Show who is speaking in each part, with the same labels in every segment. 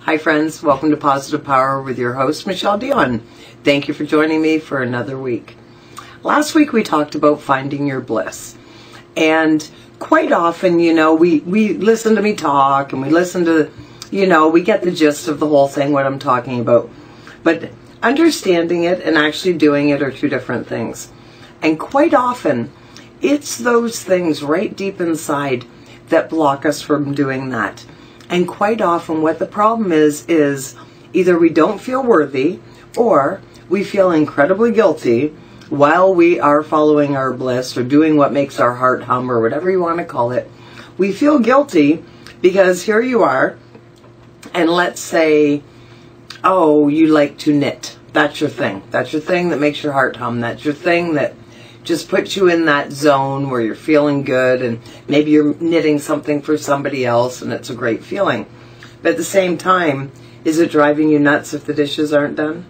Speaker 1: Hi friends, welcome to Positive Power with your host, Michele Dionne. Thank you for joining me for another week. Last week we talked about finding your bliss. And quite often, we listen to me talk and we listen to, we get the gist of the whole thing, what I'm talking about. But understanding it and actually doing it are two different things. And quite often, it's those things right deep inside that block us from doing that. And quite often what the problem is either we don't feel worthy or we feel incredibly guilty while we are following our bliss or doing what makes our heart hum or whatever you want to call it. We feel guilty because here you are, and let's say, oh, you like to knit. That's your thing. That's your thing that makes your heart hum. That's your thing that just puts you in that zone where you're feeling good, and maybe you're knitting something for somebody else and it's a great feeling. But at the same time, is it driving you nuts if the dishes aren't done?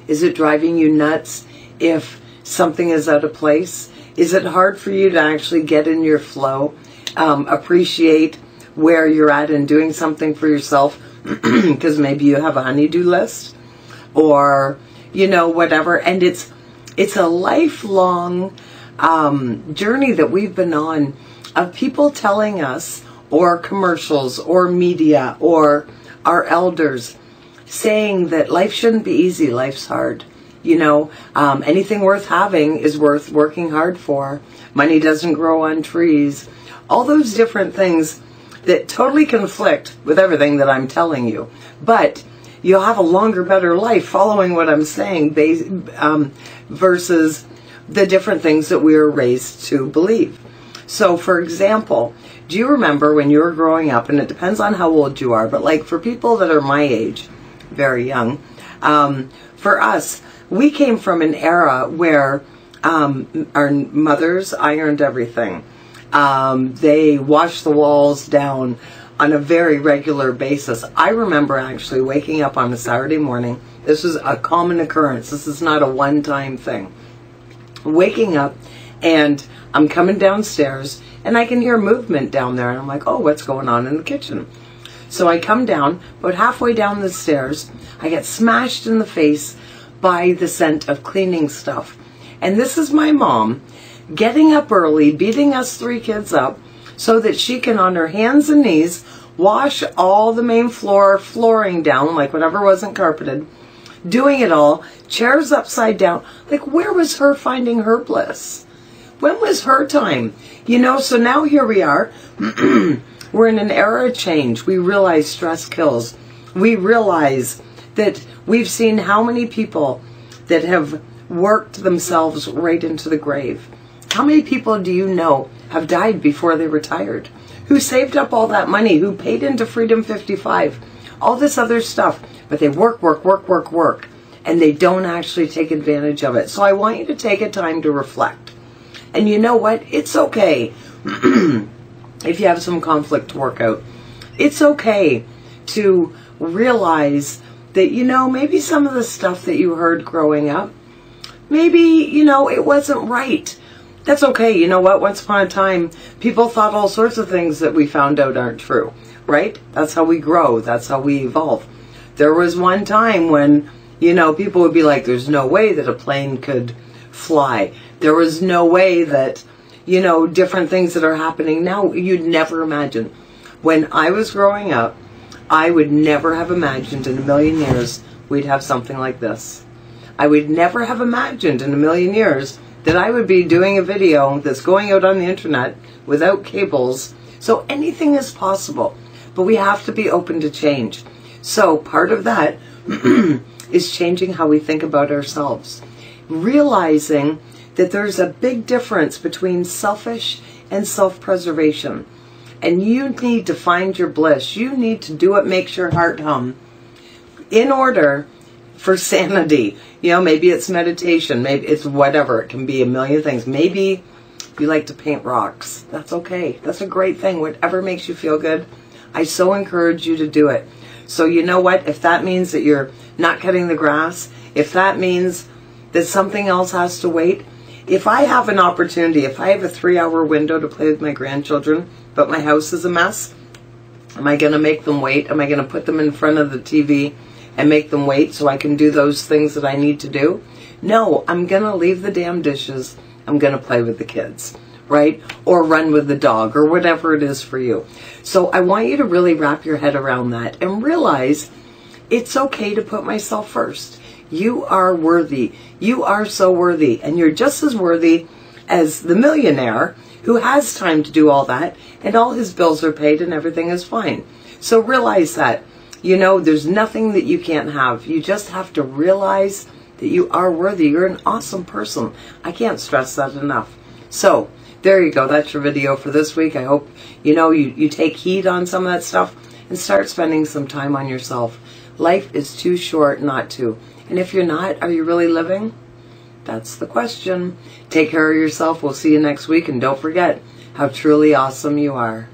Speaker 1: Is it driving you nuts if something is out of place? Is it hard for you to actually get in your flow, appreciate where you're at in doing something for yourself because maybe you have a honey-do list or, whatever, and it's a lifelong journey that we've been on of people telling us, or commercials, or media, or our elders saying that life shouldn't be easy, life's hard. Anything worth having is worth working hard for. Money doesn't grow on trees. All those different things that totally conflict with everything that I'm telling you. But you'll have a longer, better life following what I'm saying versus the different things that we were raised to believe. So, for example, do you remember when you were growing up, and it depends on how old you are, but like for people that are my age, very young, for us, we came from an era where our mothers ironed everything. They washed the walls down on a very regular basis. I remember actually waking up on a Saturday morning. This is a common occurrence. This is not a one-time thing. Waking up, and I'm coming downstairs, and I can hear movement down there, and I'm like, oh, what's going on in the kitchen? So I come down, about halfway down the stairs, I get smashed in the face by the scent of cleaning stuff. And this is my mom getting up early, beating us three kids up, so that she can, on her hands and knees, wash all the main flooring down, like whatever wasn't carpeted, doing it all, chairs upside down. Like, where was her finding her bliss? When was her time? So now here we are. We're in an era of change. We realize stress kills. We realize that we've seen how many people that have worked themselves right into the grave. How many people do you know have died before they retired? Who saved up all that money? Who paid into Freedom 55? All this other stuff. But they work. And they don't actually take advantage of it. So I want you to take a time to reflect. And you know what? It's okay if you have some conflict to work out. It's okay to realize that, maybe some of the stuff that you heard growing up, maybe, it wasn't right. That's okay. You know what? Once upon a time, people thought all sorts of things that we found out aren't true, right? That's how we grow. That's how we evolve. There was one time when, people would be like, there's no way that a plane could fly. There was no way that, different things that are happening now, you'd never imagine. When I was growing up, I would never have imagined in a million years we'd have something like this. I would never have imagined in a million years that I would be doing a video that's going out on the internet without cables. So anything is possible, but we have to be open to change. So part of that is changing how we think about ourselves. Realizing that there's a big difference between selfish and self-preservation. And you need to find your bliss. You need to do what makes your heart hum in order for sanity. Maybe it's meditation, maybe it's whatever. It can be a million things. Maybe you like to paint rocks. That's okay. That's a great thing. Whatever makes you feel good, I so encourage you to do it. So you know what? If that means that you're not cutting the grass, if that means that something else has to wait, if I have an opportunity, if I have a 3-hour window to play with my grandchildren, but my house is a mess, Am I going to make them wait? Am I going to put them in front of the TV and make them wait so I can do those things that I need to do? No, I'm going to leave the damn dishes. I'm going to play with the kids, right? Or run with the dog or whatever it is for you. So I want you to really wrap your head around that and realize it's okay to put myself first. You are worthy. You are so worthy. And you're just as worthy as the millionaire who has time to do all that and all his bills are paid and everything is fine. So realize that. You know, there's nothing that you can't have. You just have to realize that you are worthy. You're an awesome person. I can't stress that enough. So there you go. That's your video for this week. I hope, you take heed on some of that stuff and start spending some time on yourself. Life is too short not to. And if you're not, are you really living? That's the question. Take care of yourself. We'll see you next week. And don't forget how truly awesome you are.